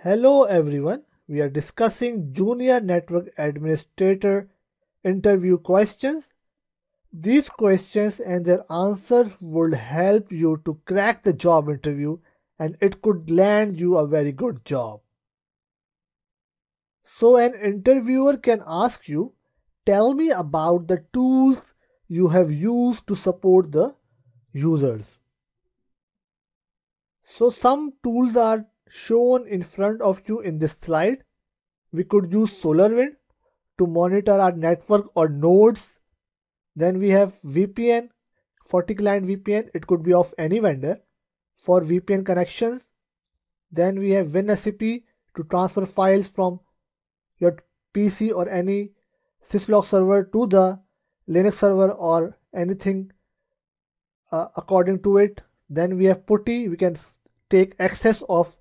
Hello everyone, we are discussing Junior Network Administrator interview questions. These questions and their answers would help you to crack the job interview and it could land you a very good job. So an interviewer can ask you, tell me about the tools you have used to support the users. So some tools are shown in front of you in this slide. We could use SolarWind to monitor our network or nodes. Then we have VPN, FortiClient VPN. It could be of any vendor for VPN connections. Then we have WinSCP to transfer files from your PC or any syslog server to the Linux server or anything according to it. Then we have PuTTY. We can take access of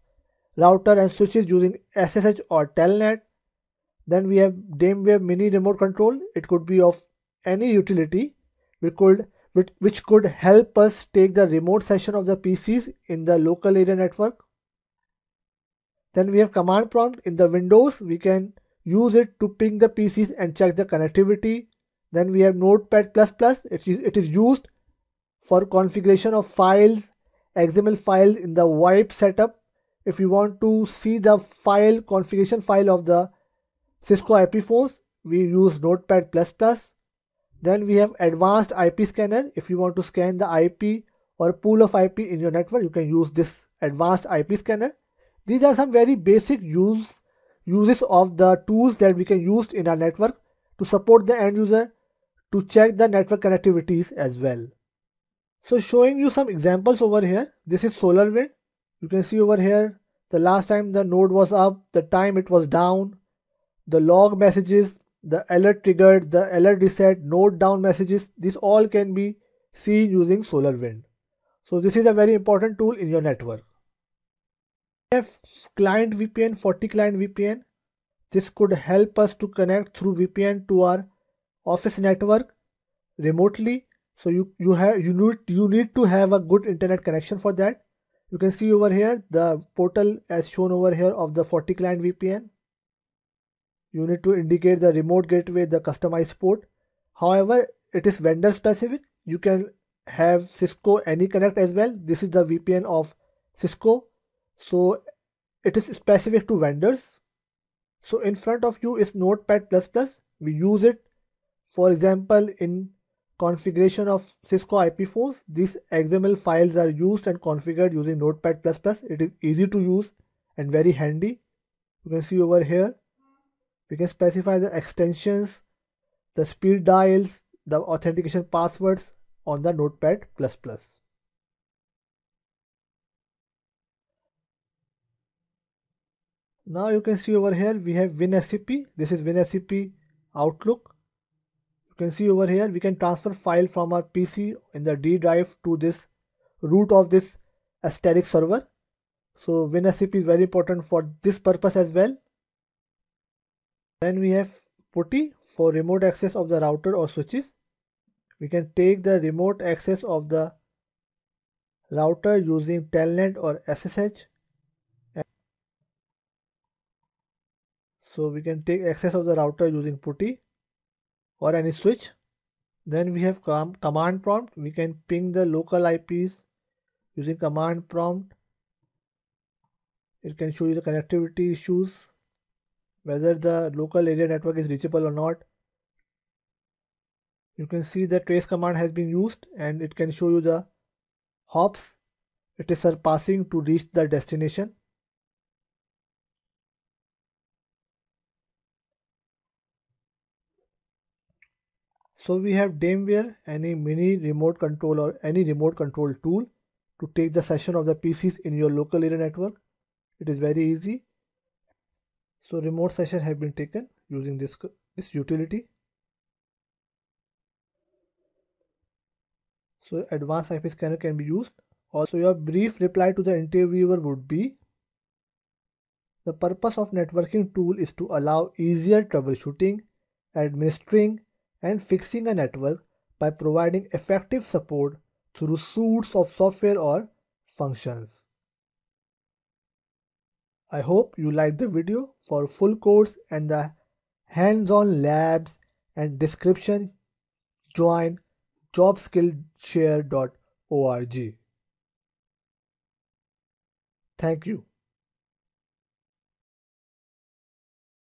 router and switches using SSH or Telnet. Then we have Dameware Mini Remote Control. It could be of any utility which could help us take the remote session of the PCs in the local area network. Then we have command prompt in the Windows. We can use it to ping the PCs and check the connectivity. Then we have Notepad++. It is used for configuration of files, XML files in the wipe setup. If you want to see the file configuration file of the Cisco IP phones, we use Notepad++. Then we have advanced IP scanner. If you want to scan the IP or pool of IP in your network, you can use this advanced IP scanner. These are some very basic uses of the tools that we can use in our network to support the end user, to check the network connectivities as well. So showing you some examples over here. This is SolarWind. You can see over here the last time the node was up, the time it was down, the log messages, the alert triggered, the alert reset, node down messages. These all can be seen using SolarWind. So this is a very important tool in your network. We have client VPN, FortiClient VPN. This could help us to connect through VPN to our office network remotely. So you need to have a good internet connection for that. You can see over here the portal as shown over here of the FortiClient VPN. You need to indicate the remote gateway, the customized port. However, it is vendor specific. You can have Cisco AnyConnect as well. This is the VPN of Cisco. So it is specific to vendors. So in front of you is Notepad++. We use it, for example, in configuration of Cisco IP phones. These XML files are used and configured using Notepad++. It is easy to use and very handy. You can see over here. We can specify the extensions, the speed dials, the authentication passwords on the Notepad++. Now you can see over here we have WinSCP. This is WinSCP Outlook. You can see over here we can transfer file from our PC in the D drive to this root of this static server. So WinSCP is very important for this purpose as well. Then we have PuTTY for remote access of the router or switches. We can take the remote access of the router using Telnet or SSH. So we can take access of the router using PuTTY or any switch. Then we have command prompt. We can ping the local IPs using command prompt. It can show you the connectivity issues, whether the local area network is reachable or not. You can see the trace command has been used and it can show you the hops it is surpassing to reach the destination. So we have Dameware, any mini remote control or any remote control tool to take the session of the PCs in your local area network. It is very easy. So remote session have been taken using this utility. So advanced IP scanner can be used. Also, your brief reply to the interviewer would be, the purpose of networking tool is to allow easier troubleshooting, administering, and fixing a network by providing effective support through suites of software or functions. I hope you liked the video. For full course and the hands-on labs and description, join jobskillshare.org. Thank you.